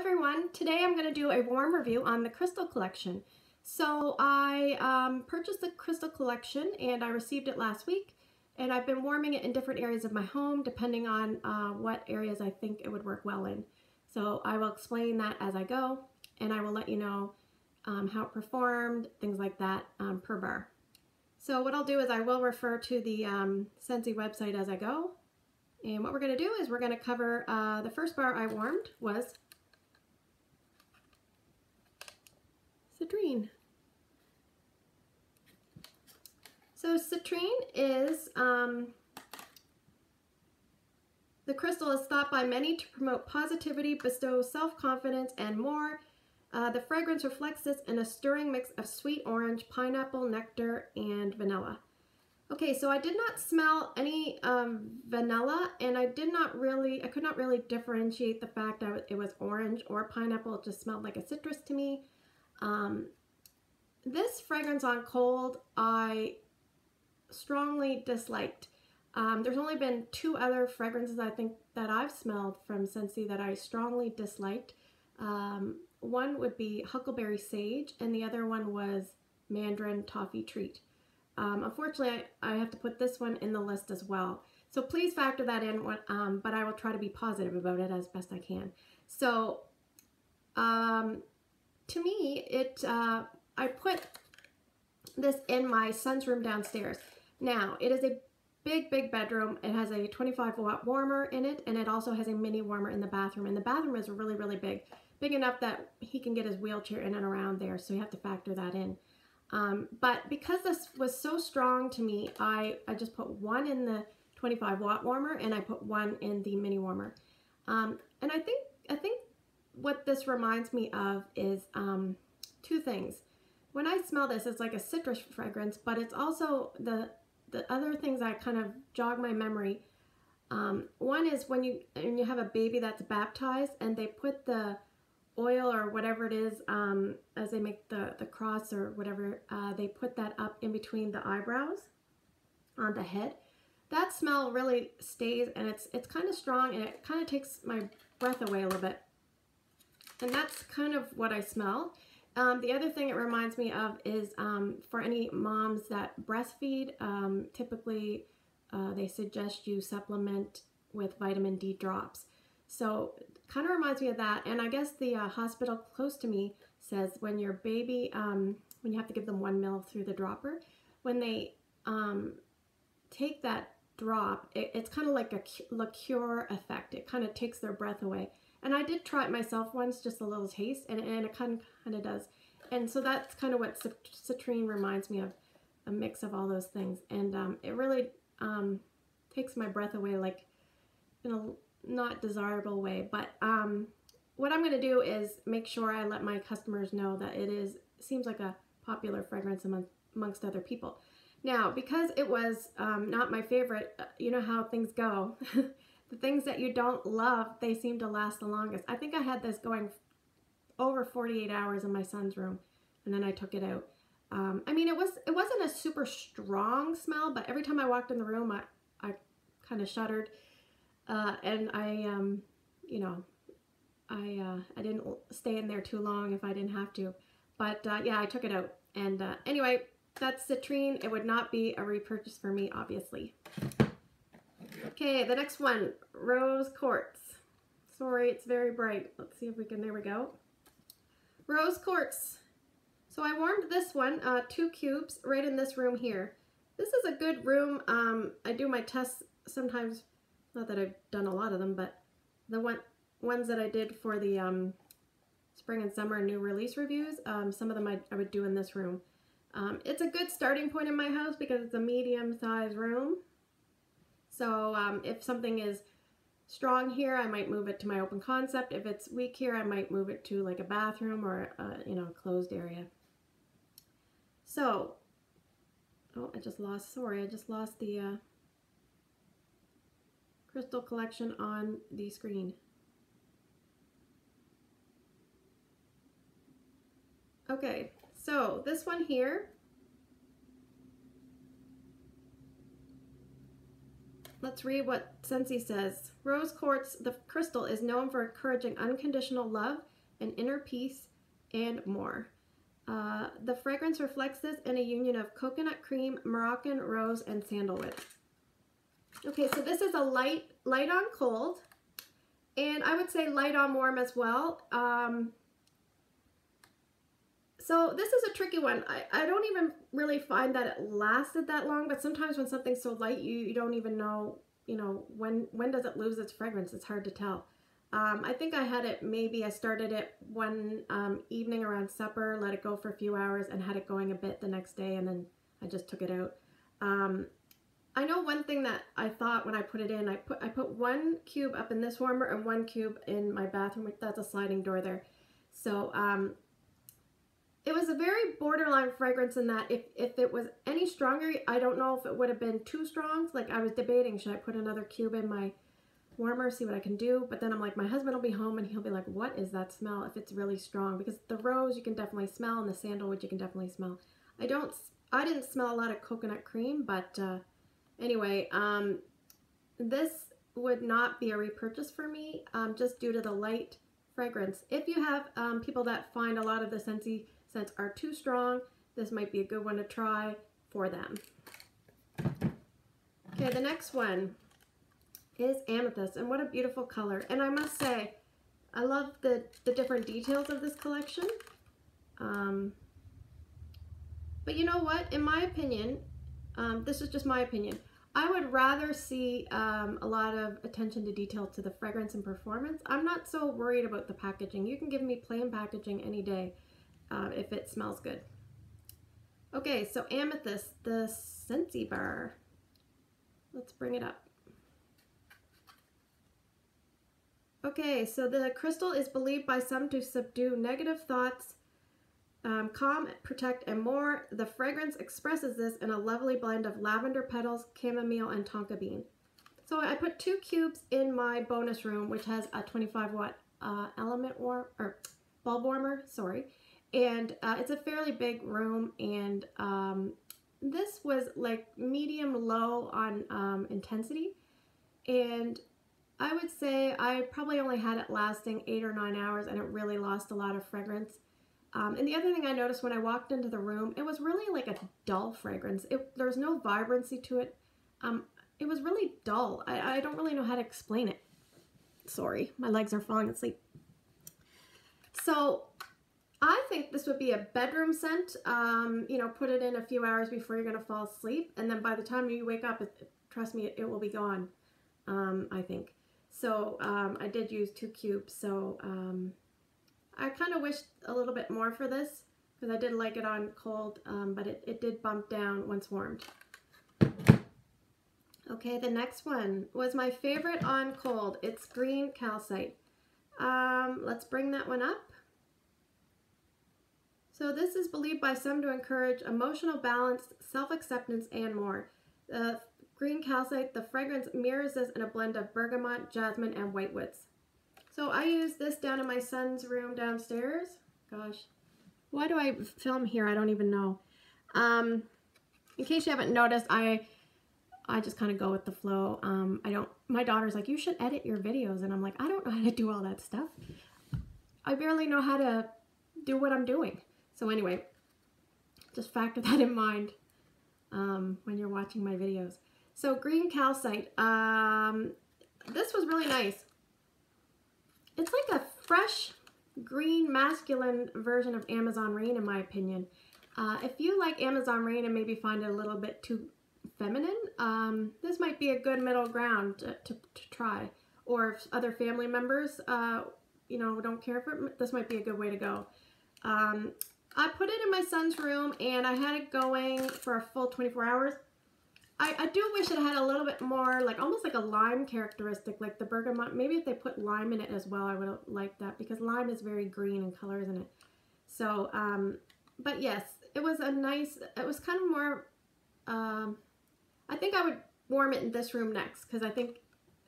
everyone, today I'm going to do a warm review on the Crystal Collection. So I purchased the Crystal Collection and I received it last week, and I've been warming it in different areas of my home depending on what areas I think it would work well in. So I will explain that as I go, and I will let you know how it performed, things like that per bar. So what I'll do is I will refer to the Scentsy website as I go. And what we're going to do is we're going to cover, the first bar I warmed was Citrine. So Citrine is, the crystal is thought by many to promote positivity, bestow self-confidence, and more. The fragrance reflects this in a stirring mix of sweet orange, pineapple, nectar, and vanilla. Okay, so I did not smell any vanilla, and I could not really differentiate the fact that it was orange or pineapple. It just smelled like a citrus to me. This fragrance on cold, I strongly disliked. There's only been two other fragrances I think that I've smelled from Scentsy that I strongly disliked. One would be Huckleberry Sage, and the other one was Mandarin Toffee Treat. Unfortunately, I have to put this one in the list as well. So please factor that in, but I will try to be positive about it as best I can. So to me, I put this in my son's room downstairs. Now, it is a big bedroom. It has a 25-watt warmer in it, and it also has a mini warmer in the bathroom. And the bathroom is really big enough that he can get his wheelchair in and around there, so you have to factor that in. But because this was so strong to me, I just put one in the 25-watt warmer and I put one in the mini warmer. And I think what this reminds me of is two things. When I smell this, it's like a citrus fragrance, but it's also the other things that kind of jog my memory. One is when you have a baby that's baptized and they put the oil or whatever it is, as they make the cross or whatever, they put that up in between the eyebrows on the head. That smell really stays, and it's kind of strong, and it kind of takes my breath away a little bit. And that's kind of what I smell. The other thing it reminds me of is for any moms that breastfeed, typically they suggest you supplement with vitamin D drops. So kind of reminds me of that. And I guess the hospital close to me says when your baby, when you have to give them 1 ml through the dropper, when they take that drop, it's kind of like a liqueur effect. It kind of takes their breath away. And I did try it myself once, just a little taste, and it kind of does. And so that's kind of what Citrine reminds me of, a mix of all those things. And it really takes my breath away, like in a not desirable way. But what I'm going to do is make sure I let my customers know that it seems like a popular fragrance amongst other people. Now, because it was not my favorite, you know how things go. The things that you don't love, they seem to last the longest. I think I had this going over 48 hours in my son's room, and then I took it out. I mean, it wasn't a super strong smell, but every time I walked in the room, I kind of shuddered. And you know, I didn't stay in there too long if I didn't have to. But yeah, I took it out. And anyway, that's Citrine. It would not be a repurchase for me, obviously. Okay, the next one, Rose Quartz. Sorry, it's very bright. Let's see if we can, there we go. Rose Quartz. So I warmed this one, 2 cubes, right in this room here. This is a good room. I do my tests sometimes. Not that I've done a lot of them, but the ones that I did for the spring and summer new release reviews, some of them I would do in this room. It's a good starting point in my house because it's a medium-sized room. So if something is strong here, I might move it to my open concept. If it's weak here, I might move it to like a bathroom or you know, a closed area. So, oh, I just lost the Crystal Collection on the screen. Okay, so this one here, let's read what Scentsy says. Rose quartz, the crystal, is known for encouraging unconditional love and inner peace and more. The fragrance reflects this in a union of coconut cream, Moroccan rose, and sandalwood. Okay, so this is a light on cold, and I would say light on warm as well. So this is a tricky one. I don't even really find that it lasted that long, but sometimes when something's so light, you don't even know, you know, when does it lose its fragrance? It's hard to tell. I think I had it, maybe I started it one evening around supper, let it go for a few hours, and had it going a bit the next day, and then I just took it out. I know one thing that I thought when I put it in, I put 1 cube up in this warmer and 1 cube in my bathroom. That's a sliding door there. So it was a very borderline fragrance in that if it was any stronger, I don't know if it would have been too strong. Like, I was debating, should I put another cube in my warmer, see what I can do? But then I'm like, my husband will be home and he'll be like, what is that smell if it's really strong? Because the rose you can definitely smell, and the sandalwood you can definitely smell. I didn't smell a lot of coconut cream, but anyway, this would not be a repurchase for me, just due to the light fragrance. If you have people that find a lot of the Scentsy scents are too strong, this might be a good one to try for them. Okay, the next one is Amethyst, and what a beautiful color. And I must say, I love the different details of this collection. But you know what? In my opinion, this is just my opinion, I would rather see a lot of attention to detail to the fragrance and performance. I'm not so worried about the packaging. You can give me plain packaging any day if it smells good. Okay, so Amethyst, the Scentsy bar. Let's bring it up. Okay, so the crystal is believed by some to subdue negative thoughts, calm, protect, and more. The fragrance expresses this in a lovely blend of lavender petals, chamomile, and tonka bean. So I put 2 cubes in my bonus room, which has a 25-watt bulb warmer, sorry. And it's a fairly big room, and this was like medium low on intensity, and I would say I probably only had it lasting 8 or 9 hours, and it really lost a lot of fragrance. And the other thing I noticed when I walked into the room, it was really like a dull fragrance. There was no vibrancy to it. It was really dull. I don't really know how to explain it. Sorry, my legs are falling asleep. So I think this would be a bedroom scent. You know, put it in a few hours before you're going to fall asleep, and then by the time you wake up, trust me, it will be gone, I think. So I did use 2 cubes, so I kind of wished a little bit more for this, because I did like it on cold, but it did bump down once warmed. Okay, the next one was my favorite on cold. It's green calcite. Let's bring that one up. So this is believed by some to encourage emotional balance, self-acceptance, and more. Green calcite, the fragrance mirrors this in a blend of bergamot, jasmine, and whitewoods. So I use this down in my son's room downstairs. Gosh, why do I film here? I don't even know. In case you haven't noticed, I just kind of go with the flow. My daughter's like, you should edit your videos. And I'm like, I don't know how to do all that stuff. I barely know how to do what I'm doing. So anyway, just factor that in mind when you're watching my videos. So green calcite, this was really nice. It's like a fresh green masculine version of Amazon Rain, in my opinion. If you like Amazon Rain and maybe find it a little bit too feminine, this might be a good middle ground to try. Or if other family members, you know, don't care for it, this might be a good way to go. I put it in my son's room, and I had it going for a full 24 hours. I do wish it had a little bit more, like almost like a lime characteristic, like the bergamot. Maybe if they put lime in it as well, I would have liked that, because lime is very green in color, isn't it? So, but yes, it was a nice, it was kind of more, I think I would warm it in this room next, because I think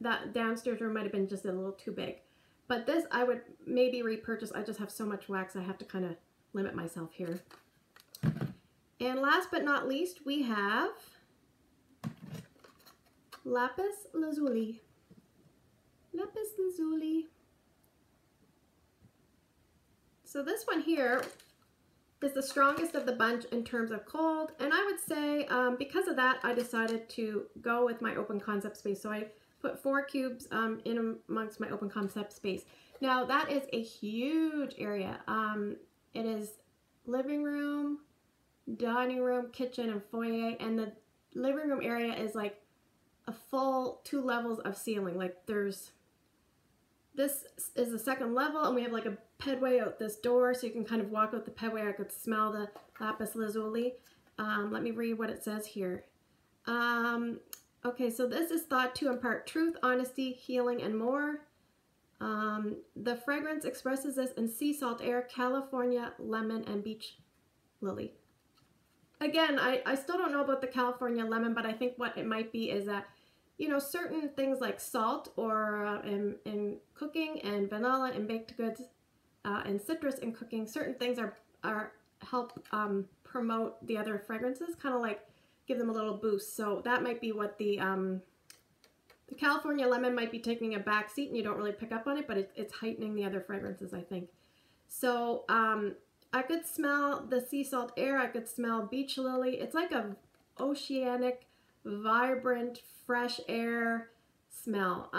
that downstairs room might have been just a little too big. But this I would maybe repurchase. I just have so much wax, I have to kind of limit myself here. And last but not least, we have Lapis Lazuli. Lapis Lazuli. So this one here is the strongest of the bunch in terms of cold, and I would say because of that I decided to go with my open concept space. So I put 4 cubes in amongst my open concept space. Now that is a huge area. It is living room, dining room, kitchen, and foyer, and the living room area is like a full 2 levels of ceiling. Like this is the second level, and we have like a pedway out this door, so you can kind of walk out the pedway. I could smell the Lapis Lazuli. Let me read what it says here. Okay, so this is thought to impart truth, honesty, healing, and more. The fragrance expresses this in sea salt air, California, lemon, and beach lily. Again, I still don't know about the California lemon, but I think what it might be is that, you know, certain things like salt or in cooking, and vanilla and baked goods, and citrus in cooking, certain things are help promote the other fragrances, kind of like give them a little boost. So that might be what the California lemon might be taking a back seat, and you don't really pick up on it, but it's heightening the other fragrances, I think. So I could smell the sea salt air. I could smell beach lily. It's like a oceanic, vibrant, fresh air smell.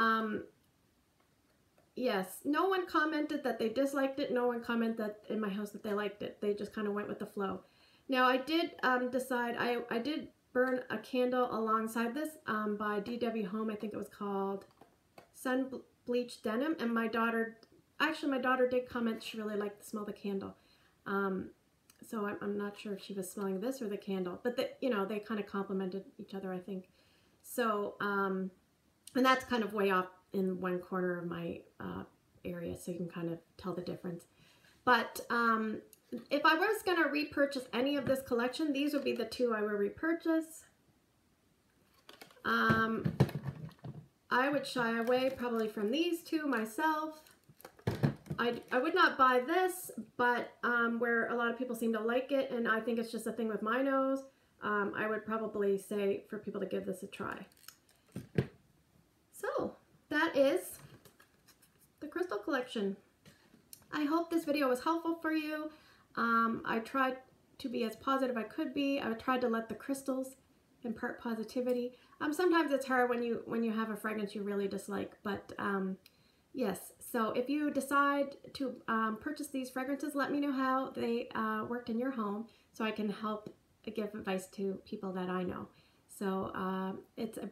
Yes, no one commented that they disliked it. No one commented in my house that they liked it. They just kind of went with the flow. Now I did decide, I did burn a candle alongside this by DW Home. I think it was called Sun Bleached Denim, and my daughter did comment she really liked the smell of the candle. So I'm not sure if she was smelling this or the candle, but you know, they kind of complemented each other, I think. So, and that's kind of way off in one corner of my area, so you can kind of tell the difference. But if I was going to repurchase any of this collection, these would be the 2 I would repurchase. I would shy away probably from these 2 myself. I would not buy this, but where a lot of people seem to like it, and I think it's just a thing with my nose, I would probably say for people to give this a try. So that is the crystal collection. I hope this video was helpful for you. I tried to be as positive I could be. I tried to let the crystals impart positivity. Sometimes it's hard when you have a fragrance you really dislike, but yes. So if you decide to purchase these fragrances, let me know how they worked in your home, so I can help give advice to people that I know. So it's a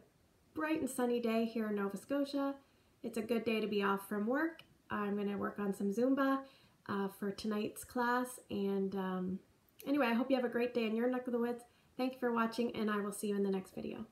bright and sunny day here in Nova Scotia. It's a good day to be off from work. I'm going to work on some Zumba for tonight's class. And anyway, I hope you have a great day in your neck of the woods. Thank you for watching, and I will see you in the next video.